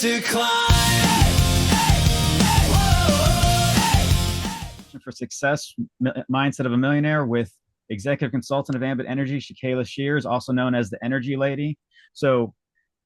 to climb. For success, mindset of a millionaire with executive consultant of Ambit Energy, Shekayla Shears, also known as the Energy Lady. So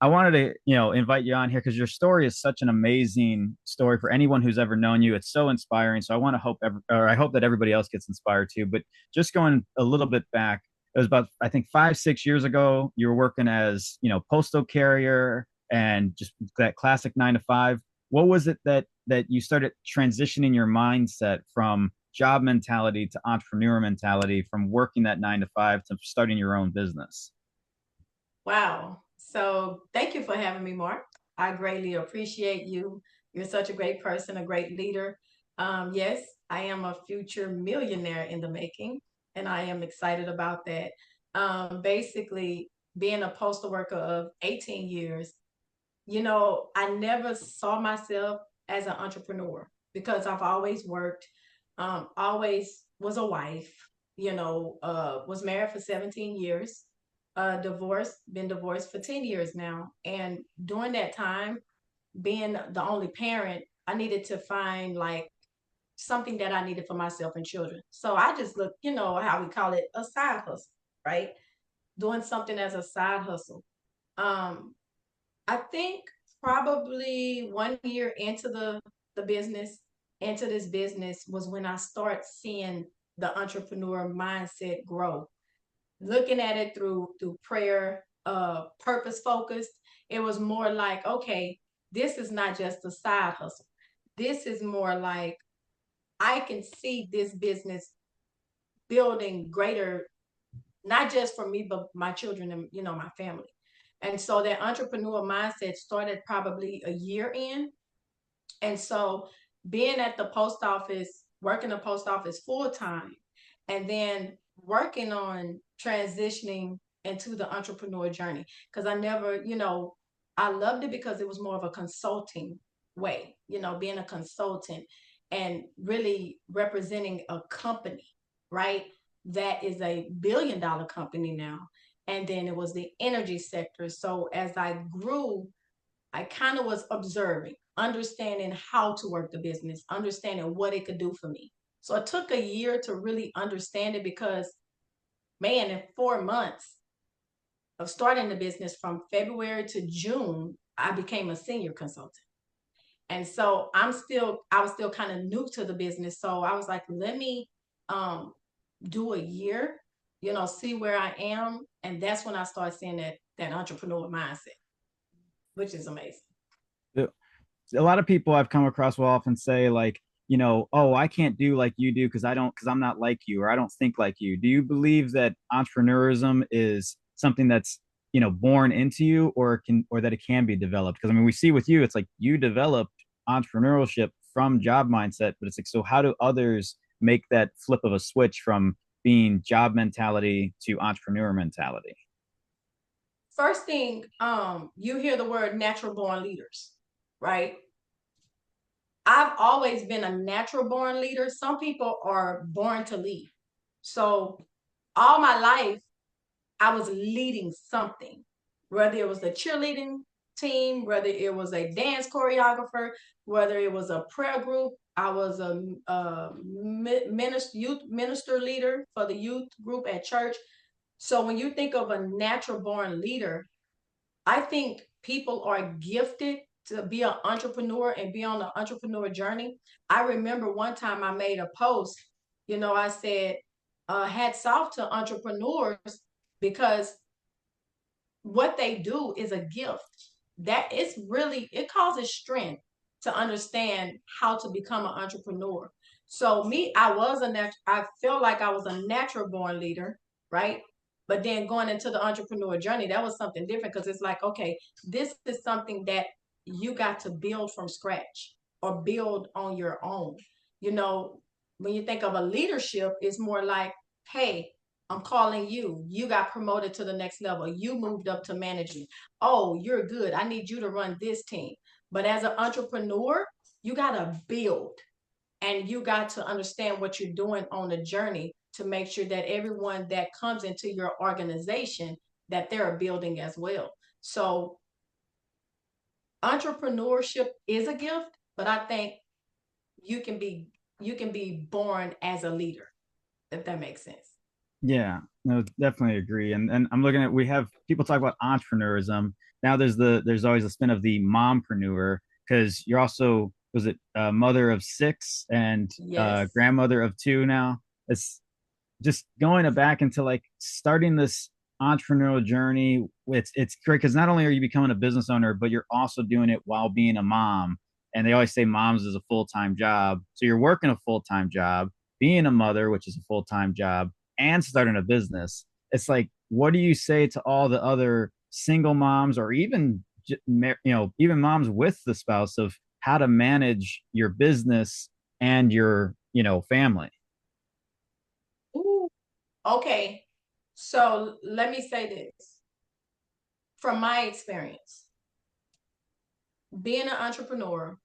I wanted to, invite you on here because your story is such an amazing story for anyone who's ever known you. It's so inspiring. So I hope that everybody else gets inspired too. But just going a little bit back, it was about, I think, 5-6 years ago, you were working as, postal carrier and just that classic 9 to 5. What was it that you started transitioning your mindset from job mentality to entrepreneur mentality, from working that 9 to 5 to starting your own business? Wow. So thank you for having me, Mark. I greatly appreciate you. You're such a great person, a great leader. Yes, I am a future millionaire in the making, and I am excited about that. Basically, being a postal worker of 18 years, I never saw myself as an entrepreneur because I've always worked, always was a wife, was married for 17 years, been divorced for 10 years now. And during that time, being the only parent, I needed to find like something that I needed for myself and children. So I just looked, how we call it, a side hustle, right? Doing something as a side hustle. Um, I think probably 1 year into the business, into this business was when I start seeing the entrepreneur mindset grow. Looking at it through prayer, purpose focused. It was more like, okay, this is not just a side hustle. This is more like I can see this business building greater, not just for me, but my children and my family. And so that entrepreneur mindset started probably a year in. And so being at the post office, working the post office full time, and then working on transitioning into the entrepreneur journey. Because I never, I loved it because it was more of a consulting way, being a consultant and really representing a company, right? That is a $1 billion company now. And then it was the energy sector. So as I grew, I kind of was observing, understanding how to work the business, understanding what it could do for me. So it took a year to really understand it because, man, in 4 months of starting the business from February to June, I became a senior consultant. And so I was still kind of new to the business. So I was like, let me do a year, see where I am. And that's when I started seeing that entrepreneur mindset, which is amazing. A lot of people I've come across will often say like, oh, I can't do like you do because I'm not like you, or I don't think like you. Do you believe that entrepreneurism is something that's, born into you, or that it can be developed? Because I mean, we see with you, it's like you developed entrepreneurship from job mindset, but it's like, so how do others make that flip of a switch from being job mentality to entrepreneur mentality? First thing, you hear the word natural born leaders, right? I've always been a natural born leader. Some people are born to lead. So all my life, I was leading something, whether it was a cheerleading team, whether it was a dance choreographer, whether it was a prayer group. I was a youth minister leader for the youth group at church. So when you think of a natural born leader, I think people are gifted to be an entrepreneur and be on the entrepreneur journey. I remember one time I made a post, I said, hats off to entrepreneurs because what they do is a gift. That it's really, it causes strength to understand how to become an entrepreneur. So me, I feel like I was a natural born leader, right? But then going into the entrepreneur journey, that was something different because it's like, okay, this is something that you got to build from scratch or build on your own. You know, when you think of a leadership, it's more like, hey, I'm calling you. You got promoted to the next level. You moved up to managing. Oh, you're good. I need you to run this team. But as an entrepreneur, you got to build and you got to understand what you're doing on the journey to make sure that everyone that comes into your organization, that they're building as well. So entrepreneurship is a gift, but I think you can be you can be born as a leader, if that makes sense. Yeah, no, definitely agree. And I'm looking at we have people talk about entrepreneurism. Now there's always a spin of the mompreneur because you're also was it mother of six and Yes. grandmother of two now. It's just going back into like starting this entrepreneurial journey. It's great because not only are you becoming a business owner, but you're also doing it while being a mom. And they always say moms is a full-time job. So you're working a full-time job, being a mother, which is a full-time job, and starting a business. It's like, what do you say to all the other single moms or even even moms with the spouse of how to manage your business and your family? Ooh. Okay. So let me say this from my experience, being an entrepreneur,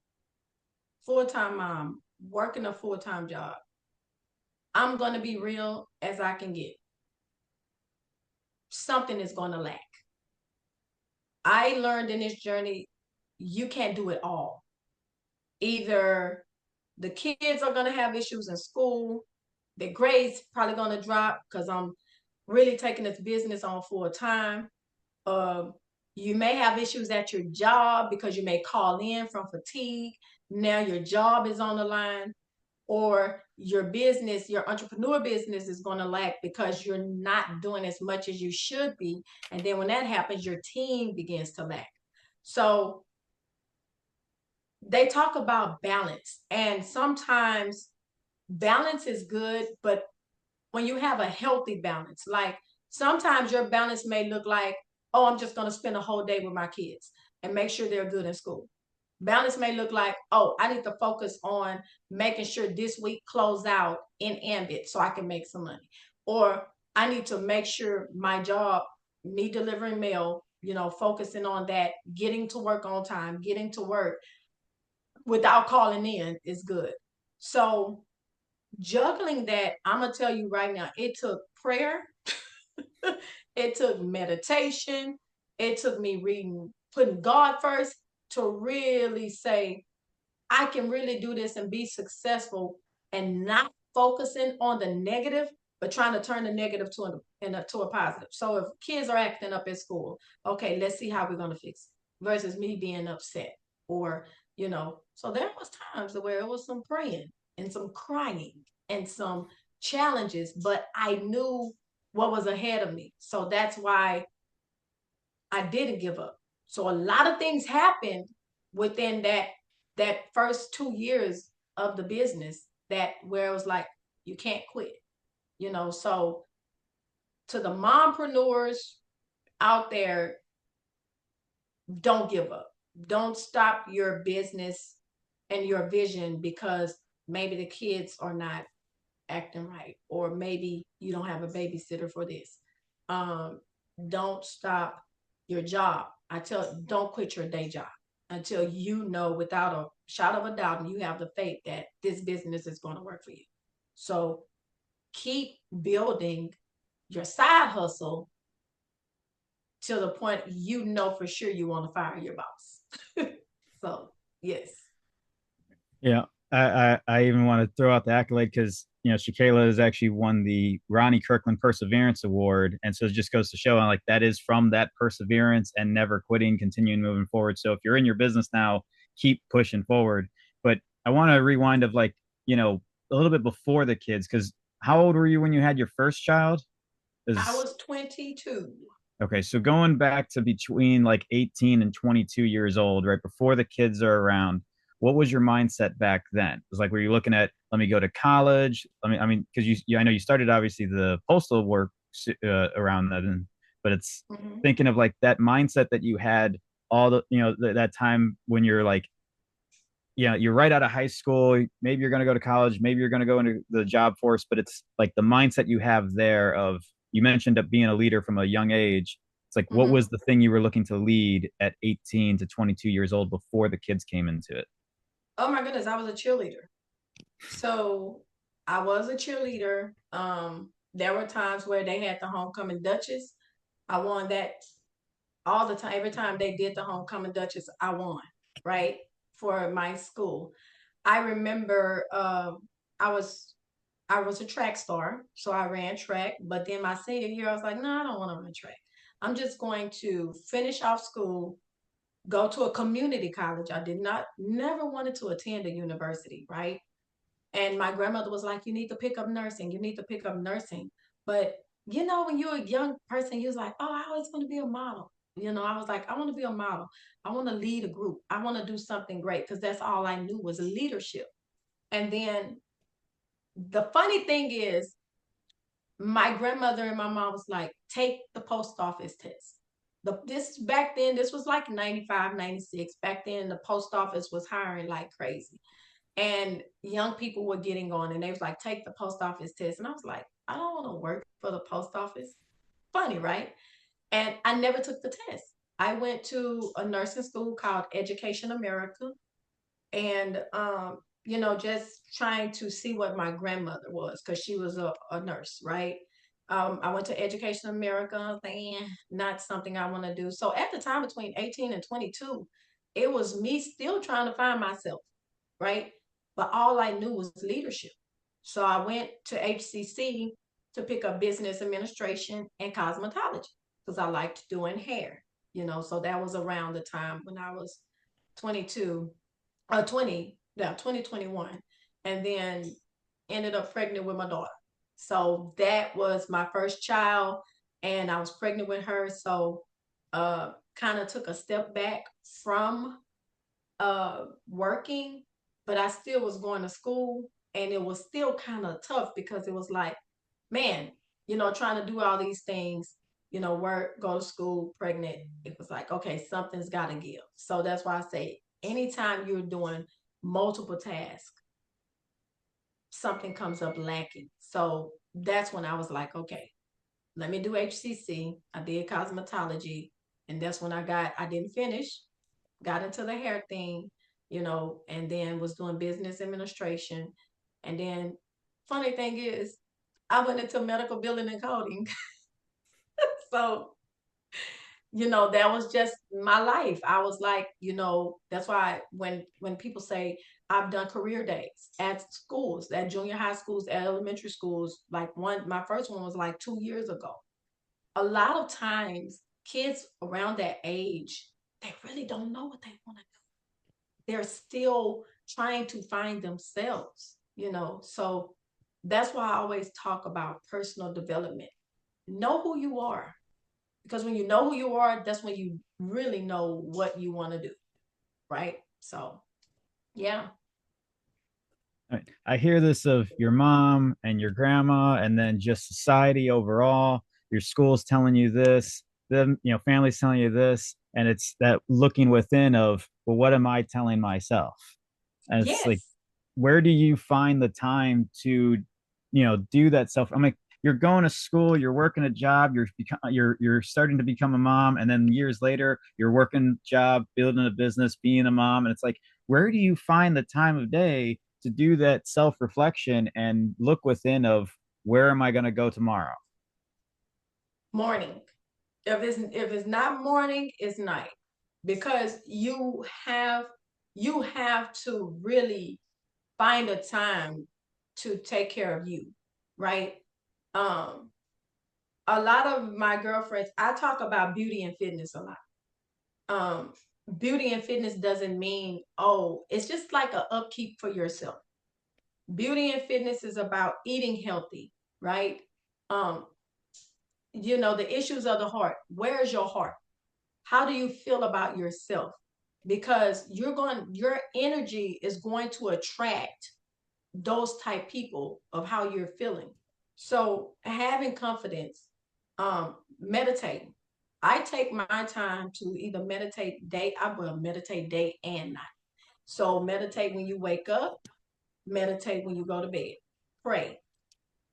full time mom, working a full time job, I'm going to be real as I can get. Something is going to lack. I learned in this journey, you can't do it all. Either the kids are going to have issues in school, their grades probably going to drop because I'm really taking this business on full time. Uh, you may have issues at your job because you may call in from fatigue. Now your job is on the line, or your business, your entrepreneur business is going to lack because you're not doing as much as you should be. And then when that happens, your team begins to lack. So they talk about balance, and sometimes balance is good, but when you have a healthy balance, like sometimes your balance may look like, oh, I'm just going to spend a whole day with my kids and make sure they're good in school. Balance may look like, oh, I need to focus on making sure this week close out in ambit so I can make some money. Or I need to make sure my job, me delivering mail, focusing on that, getting to work on time, getting to work without calling in is good. So juggling that, I'm gonna tell you right now, it took prayer, it took meditation, it took me reading, putting God first to really say, I can really do this and be successful and not focusing on the negative, but trying to turn the negative to a positive. So if kids are acting up at school, okay, let's see how we're gonna fix it versus me being upset or so there was times where it was some praying and some crying and some challenges, but I knew what was ahead of me. So that's why I didn't give up. So a lot of things happened within that first 2 years of the business that where it was like you can't quit. So to the mompreneurs out there, don't give up. Don't stop your business and your vision because maybe the kids are not acting right, or maybe you don't have a babysitter for this. Um, don't stop your job. Don't quit your day job until you know without a shot of a doubt and you have the faith that this business is going to work for you. So keep building your side hustle to the point you know for sure you want to fire your boss. So yes. Yeah, I even want to throw out the accolade because Shekayla has actually won the Ronnie Kirkland Perseverance Award, and so it just goes to show like that is from that perseverance and never quitting, continuing moving forward. So if you're in your business now, keep pushing forward. But I want to rewind of like a little bit before the kids because how old were you when you had your first child? I Is was 22. Okay, so going back to between like 18 and 22 years old, right before the kids are around, what was your mindset back then? It was like, were you looking at, let me go to college? I mean, because I know you started obviously the postal work around then, but it's Mm-hmm. thinking of like that mindset that you had all that time when you're like, you're right out of high school. Maybe you're going to go to college. Maybe you're going to go into the job force, but it's like the mindset you have there of, you mentioned that being a leader from a young age. It's like, what Mm-hmm. was the thing you were looking to lead at 18 to 22 years old before the kids came into it? Oh my goodness, I was a cheerleader. So I was a cheerleader. There were times where they had the homecoming Duchess. I won that all the time. Every time they did the homecoming Duchess, I won, right? For my school. I remember I was I was a track star, so I ran track. But then my senior year, I was like, no, I don't want to run track. I'm just going to finish off school, go to a community college. I did not never wanted to attend a university, right? And my grandmother was like, you need to pick up nursing. You need to pick up nursing. But you know, when you're a young person, you're like, oh, I always want to be a model. You know, I was like, I want to be a model. I want to lead a group. I want to do something great because that's all I knew was leadership. And then the funny thing is, my grandmother and my mom was like, take the post office test. This back then, this was like 95, 96. Back then, the post office was hiring like crazy. And young people were getting on and they was like, take the post office test. And I was like, I don't want to work for the post office. Funny, right? And I never took the test. I went to a nursing school called Education America, and just trying to see what my grandmother was because she was a nurse, right? I went to Education America, and not something I want to do. So at the time between 18 and 22, it was me still trying to find myself, right? But all I knew was leadership. So I went to HCC to pick up business administration and cosmetology because I liked doing hair, So that was around the time when I was 22 20, yeah, 2021, and then ended up pregnant with my daughter. So that was my first child, and I was pregnant with her. So kind of took a step back from working, but I still was going to school, and it was still kind of tough because it was like, man, trying to do all these things, work, go to school, pregnant. It was like, okay, something's got to give. So that's why I say, anytime you're doing multiple tasks, something comes up lacking. So that's when I was like, okay, let me do HCC. I did cosmetology, and that's when I didn't finish, got into the hair thing, and then was doing business administration. And then, funny thing is, I went into medical billing and coding. So, that was just my life. I was like, that's why when people say I've done career days at schools, at junior high schools, at elementary schools, like my first one was like 2 years ago. A lot of times kids around that age, they really don't know what they want to do. They're still trying to find themselves. So that's why I always talk about personal development. Know who you are, because when you know who you are, that's when you really know what you want to do, right? So yeah. I hear this of your mom and your grandma, and then just society overall. Your school's telling you this, the family's telling you this, and it's that looking within of, well, what am I telling myself? And it's like, Yes. where do you find the time to, do that self? I'm like, you're going to school, you're working a job, you're starting to become a mom, and then years later, you're working job, building a business, being a mom, and it's like, where do you find the time of day to do that self reflection and look within of where am I going to go tomorrow? Morning. If it's not morning, it's night. Because you have to really find a time to take care of you, right? Um, a lot of my girlfriends, I talk about beauty and fitness a lot. Um, Beauty and fitness doesn't mean, oh, it's just like an upkeep for yourself. Beauty and fitness is about eating healthy, right? Um, the issues of the heart. Where is your heart? How do you feel about yourself? Because your energy is going to attract those type people of how you're feeling. So having confidence, meditating. I take my time to either meditate day, I will meditate day and night. So meditate when you wake up, meditate when you go to bed. Pray.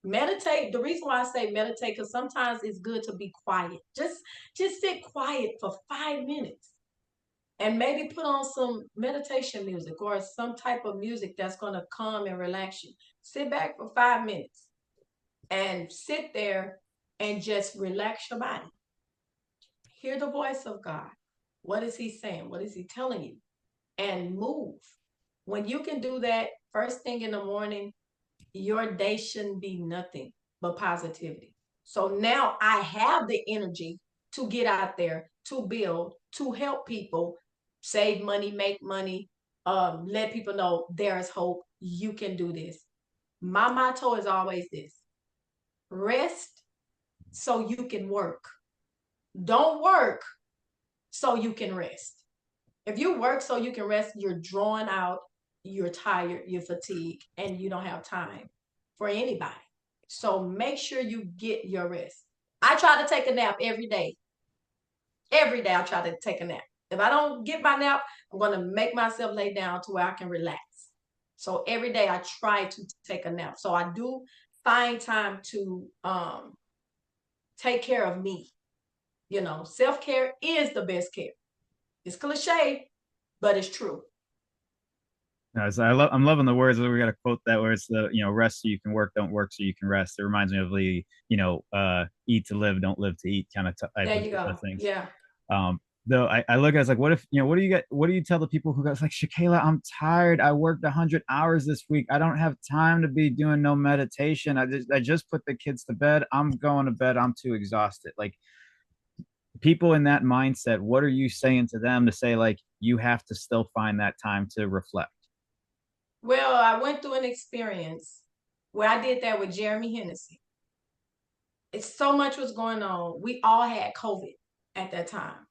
Meditate. The reason why I say meditate, because sometimes it's good to be quiet. Just sit quiet for 5 minutes and maybe put on some meditation music or some type of music that's going to calm and relax you. Sit back for 5 minutes and sit there and just relax your body. Hear the voice of God. What is he saying? What is he telling you? And move. When you can do that first thing in the morning, your day shouldn't be nothing but positivity. So now I have the energy to get out there, to build, to help people, save money, make money, let people know there is hope. You can do this. My motto is always this: rest so you can work. Don't work so you can rest. If you work so you can rest, you're drawn out, you're tired, you're fatigued, and you don't have time for anybody. So make sure you get your rest. I try to take a nap every day. Every day I try to take a nap. If I don't get my nap, I'm going to make myself lay down to where I can relax. So every day I try to take a nap. So I do find time to take care of me. You know, self-care is the best care. It's cliche, but it's true. No, so I'm loving the words. We got to quote that where it's the rest so you can work, don't work so you can rest. It reminds me of the eat to live, don't live to eat kind of type There you of go. things. Yeah. Though I look at it, it's like, what if what do you get? What do you tell the people who guys like Shekayla? I'm tired. I worked 100 hours this week. I don't have time to be doing no meditation. I just put the kids to bed. I'm going to bed. I'm too exhausted. Like people in that mindset, what are you saying to them to say like you have to still find that time to reflect? Well, I went through an experience where I did that with Jeremy Hennessy. It's so much was going on. We all had COVID at that time.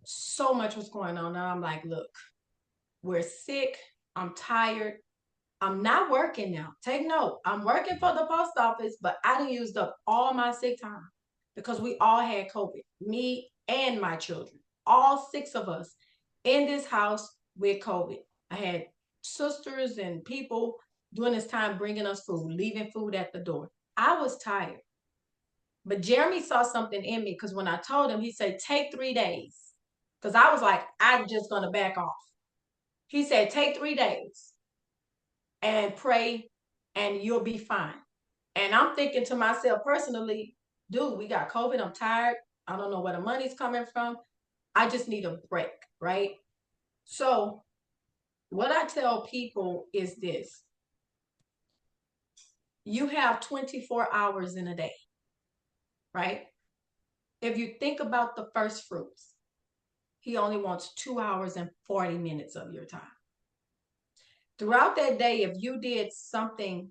So much was going on. And I'm like, look, we're sick. I'm tired. I'm not working now. Take note. I'm working for the post office, but I done used up all my sick time because we all had COVID, me and my children, all six of us in this house with COVID. I had sisters and people during this time bringing us food, leaving food at the door. I was tired, but Jeremy saw something in me because when I told him, he said, take 3 days. Because I was like, I'm just going to back off. He said, take 3 days and pray and you'll be fine. And I'm thinking to myself personally, dude, we got COVID. I'm tired. I don't know where the money's coming from. I just need a break, right? So, what I tell people is this: you have 24 hours in a day, right? If you think about the first fruits, he only wants 2 hours and 40 minutes of your time. Throughout that day, if you did something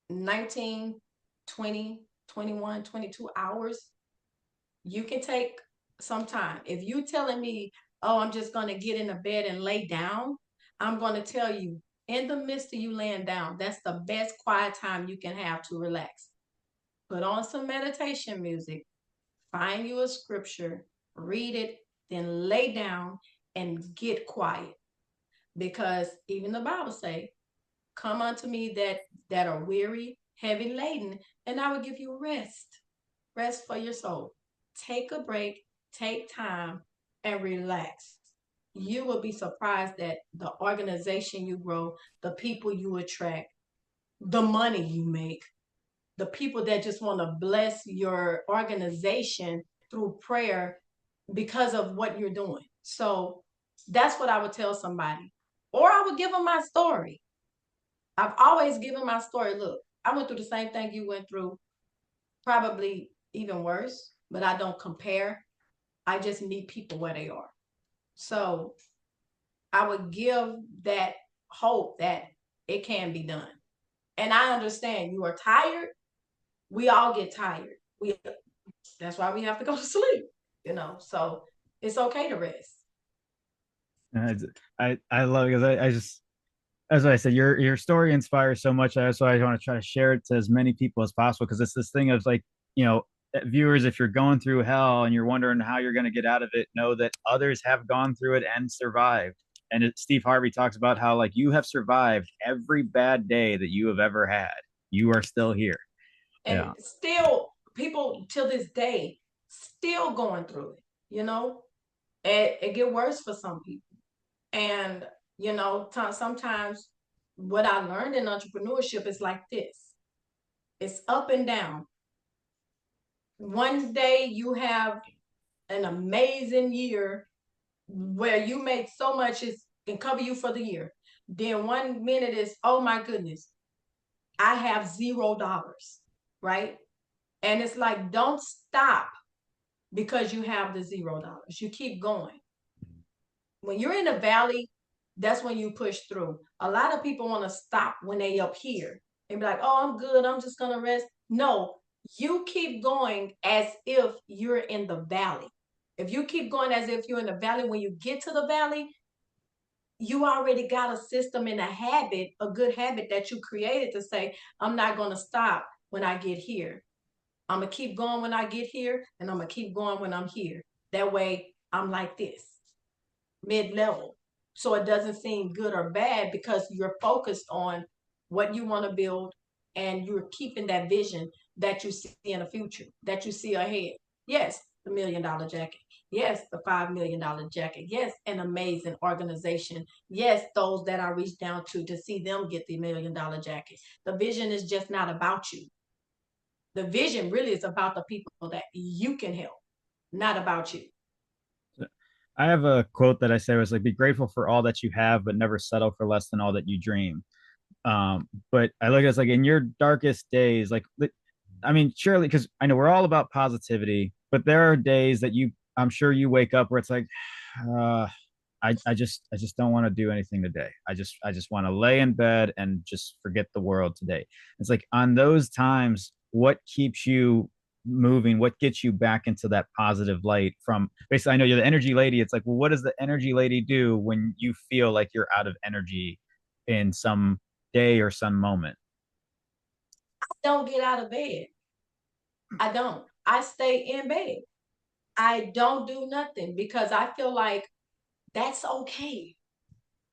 19, 20, 21, 22 hours, you can take some time. If you telling me, oh, I'm just going to get in the bed and lay down, I'm going to tell you, in the midst of you laying down, that's the best quiet time you can have to relax. Put on some meditation music, find you a scripture, read it, then lay down and get quiet. Because even the Bible say, come unto me that are weary, heavy laden, and I will give you rest. Rest for your soul. Take a break, take time, and relax. You will be surprised at the organization you grow, the people you attract, the money you make, the people that just want to bless your organization through prayer because of what you're doing. So that's what I would tell somebody. Or I would give them my story. I've always given my story. Look, I went through the same thing you went through, probably even worse, but I don't compare. I just meet people where they are. So I would give that hope that it can be done. And I understand you are tired. We all get tired. That's why we have to go to sleep, So it's okay to rest. And I love it because I just as I said, your story inspires so much. That's why I want to try to share it to as many people as possible because it's this thing of like, viewers, if you're going through hell and you're wondering how you're going to get out of it, know that others have gone through it and survived. And Steve Harvey talks about how like you have survived every bad day that you have ever had. You are still here. And Yeah. still, people till this day still going through it. You know, it get worse for some people. And sometimes what I learned in entrepreneurship is like this: it's up and down. One day you have an amazing year where you make so much it can cover you for the year. Then 1 minute is, oh my goodness, I have $0, right? And it's like, don't stop because you have the $0. You keep going. When you're in a valley, that's when you push through. A lot of people want to stop when they up here and be like, oh, I'm good. I'm just going to rest. No, you keep going as if you're in the valley. If you keep going as if you're in the valley, when you get to the valley, you already got a system and a habit, a good habit that you created to say, I'm not going to stop when I get here. I'm going to keep going when I get here, and I'm going to keep going when I'm here. That way, I'm like this, mid-level. So it doesn't seem good or bad because you're focused on what you want to build and you're keeping that vision that you see in the future, that you see ahead. Yes, the $1 million jacket. Yes, the $5 million jacket. Yes, an amazing organization. Yes, those that I reach down to see them get the $1 million jacket. The vision is just not about you. The vision really is about the people that you can help, not about you. I have a quote that I say was like, "Be grateful for all that you have, but never settle for less than all that you dream." But I look at it like in your darkest days, like I mean, surely because I know we're all about positivity, but there are days that I'm sure you wake up where it's like, uh, I just don't want to do anything today. I just want to lay in bed and just forget the world today. It's like on those times, what keeps you moving? What gets you back into that positive light from basically, I know you're the energy lady. It's like, well, what does the energy lady do when you feel like you're out of energy in some day or some moment? Don't get out of bed. I don't. I stay in bed. I don't do nothing because I feel like that's okay.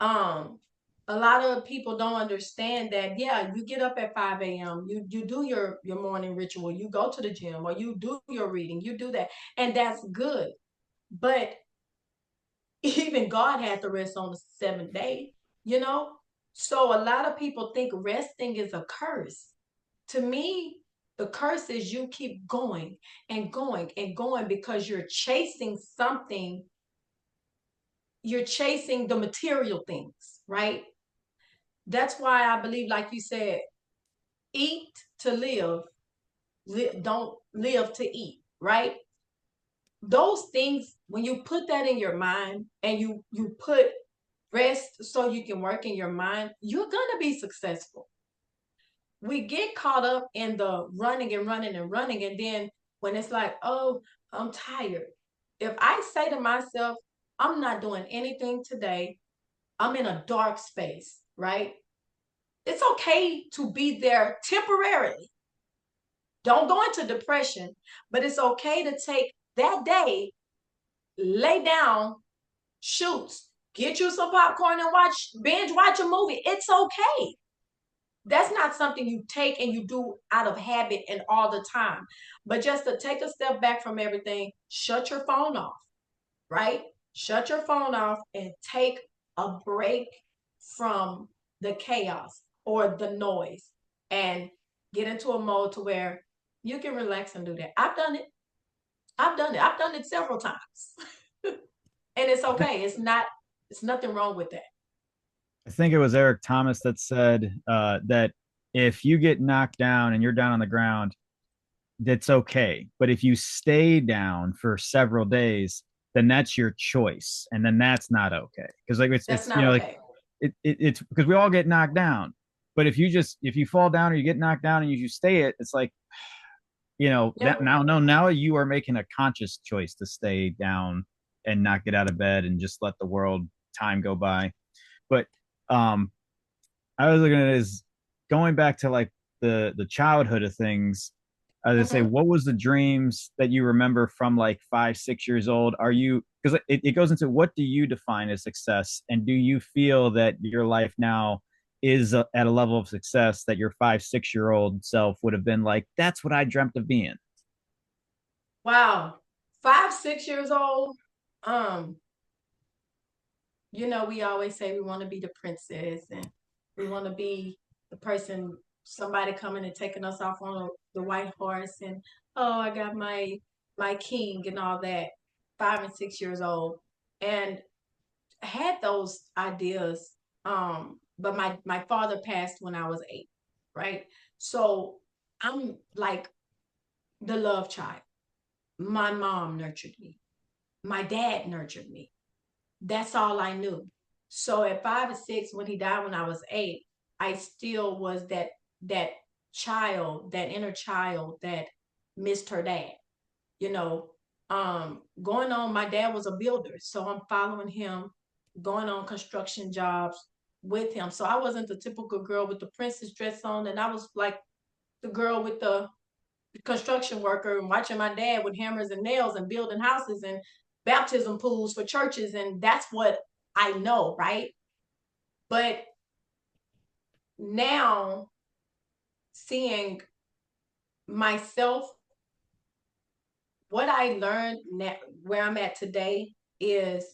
Um, a lot of people don't understand that. Yeah, you get up at 5 a.m. You do your morning ritual. You go to the gym or you do your reading. You do that, and that's good. But even God had to rest on the seventh day. You know, so a lot of people think resting is a curse. To me, the curse is you keep going and going and going because you're chasing something. You're chasing the material things, right? That's why I believe, like you said, eat to live, don't live to eat, right? Those things, when you put that in your mind and you put rest so you can work in your mind, you're gonna be successful. We get caught up in the running and running and running, and then when it's like, oh, I'm tired. If I say to myself, I'm not doing anything today, I'm in a dark space, right? It's okay to be there temporarily. Don't go into depression, but it's okay to take that day, lay down, shoots, get you some popcorn and binge watch a movie. It's okay. That's not something you take and you do out of habit and all the time. But just to take a step back from everything, shut your phone off, right? Shut your phone off and take a break from the chaos or the noise and get into a mode to where you can relax and do that. I've done it. I've done it. I've done it several times. And it's I think okay. It's nothing wrong with that. I think it was Eric Thomas that said that if you get knocked down and you're down on the ground, that's okay. But if you stay down for several days, then that's your choice, and then that's not okay. Because like That's it's not like okay. it's because we all get knocked down. But if you fall down or you get knocked down and you stay it, it's like that Yep. now no now you are making a conscious choice to stay down and not get out of bed and just let the world time go by. But um I was looking at it as going back to like the childhood of things. I was gonna say, Mm-hmm. what was the dreams that you remember from like 5, 6 years old? Are you because it goes into what do you define as success, and do you feel that your life now is at a level of success that your 5, 6 year old self would have been like, that's what I dreamt of being? Wow. 5, 6 years old. Um, we always say we want to be the princess and we want to be the person, somebody coming and taking us off on the white horse and oh, I got my king and all that. 5 and 6 years old, and had those ideas. But my father passed when I was 8, right? So I'm like the love child. My mom nurtured me. My dad nurtured me. That's all I knew. So at 5 and 6, when he died when I was 8, I still was that child, that inner child that missed her dad. You know, going on, my dad was a builder, so I'm following him, going on construction jobs with him. So I wasn't the typical girl with the princess dress on, and I was like the girl with the construction worker and watching my dad with hammers and nails and building houses and baptism pools for churches. And that's what I know, right? But now seeing myself, what I learned now, where I'm at today is,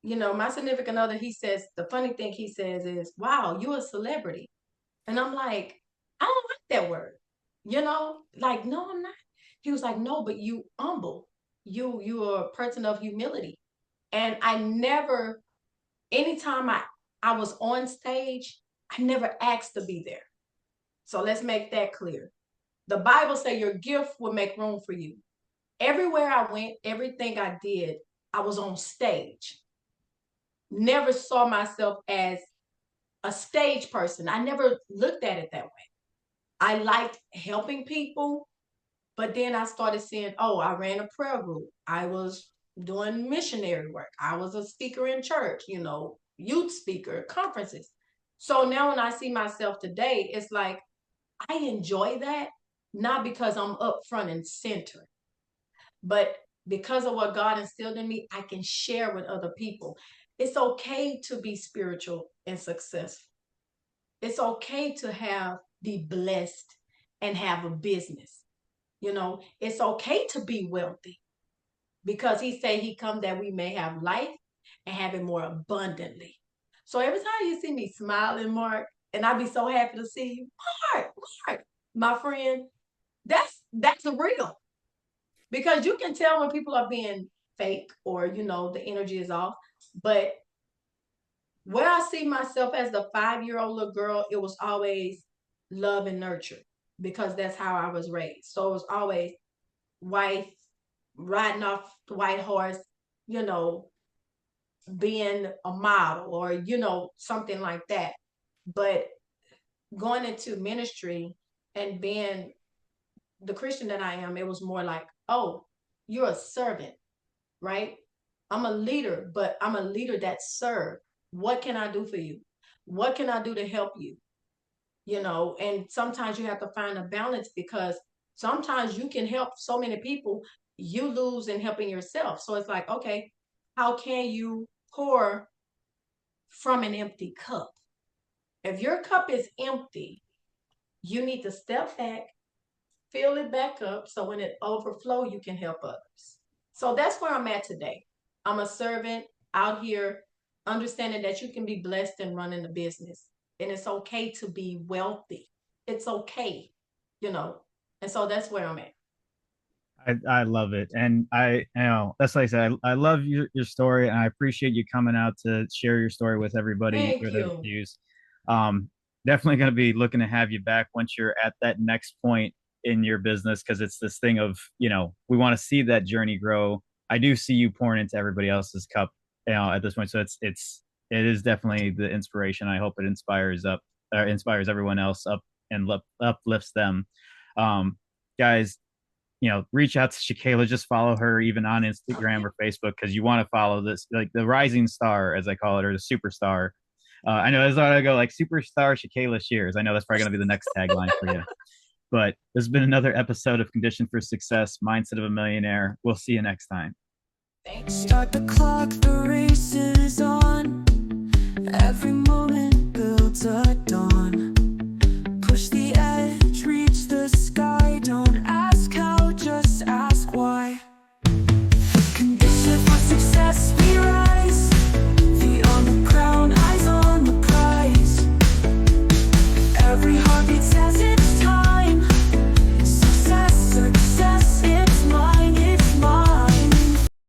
my significant other, he says, the funny thing he says is, wow, you're a celebrity. And I'm like, I don't like that word. Like, no, I'm not. He was like, no, but you humble. You are a person of humility. And I never, anytime I was on stage, I never asked to be there. So let's make that clear. The Bible says your gift will make room for you. Everywhere I went, everything I did, I was on stage. Never saw myself as a stage person. I never looked at it that way. I liked helping people, but then I started seeing, oh, I ran a prayer group. I was doing missionary work. I was a speaker in church, youth speaker, conferences. So now when I see myself today, it's like I enjoy that, not because I'm up front and center, but because of what God instilled in me, I can share with other people. It's okay to be spiritual and successful. It's okay to be blessed and have a business. It's okay to be wealthy, because he said he come that we may have life and have it more abundantly. So every time you see me smiling, Mark, and I be so happy to see you, Mark, my friend, that's real. Because you can tell when people are being fake, or the energy is off. But where I see myself as the 5-year-old little girl, it was always love and nurture, because that's how I was raised. So it was always wife, riding off the white horse, being a model, or, something like that. But going into ministry and being the Christian that I am, it was more like, oh, you're a servant, right? I'm a leader, but I'm a leader that serves. What can I do for you? What can I do to help you? And sometimes you have to find a balance, because sometimes you can help so many people, you lose in helping yourself. So it's like, okay, how can you pour from an empty cup? If your cup is empty, you need to step back, fill it back up, so when it overflows, you can help others. So that's where I'm at today. I'm a servant out here, understanding that you can be blessed and running a business. And it's okay to be wealthy. It's okay, And so that's where I'm at. I love it. And that's like I said, I love your story, and I appreciate you coming out to share your story with everybody, Thank with their you. views. Definitely going to be looking to have you back once you're at that next point in your business, because it's this thing of, we want to see that journey grow. I do see you pouring into everybody else's cup, at this point. So it is definitely the inspiration. I hope it inspires everyone else up and uplifts them. Guys, reach out to Shekayla. Just follow her even on Instagram or Facebook, because you want to follow this, like the rising star, as I call it, or the superstar. I know that's how I go, like superstar Shekayla Shears. I know that's probably going to be the next tagline for you. But this has been another episode of Condition for Success, Mindset of a Millionaire. We'll see you next time. Start the clock, the race is on. Every moment builds a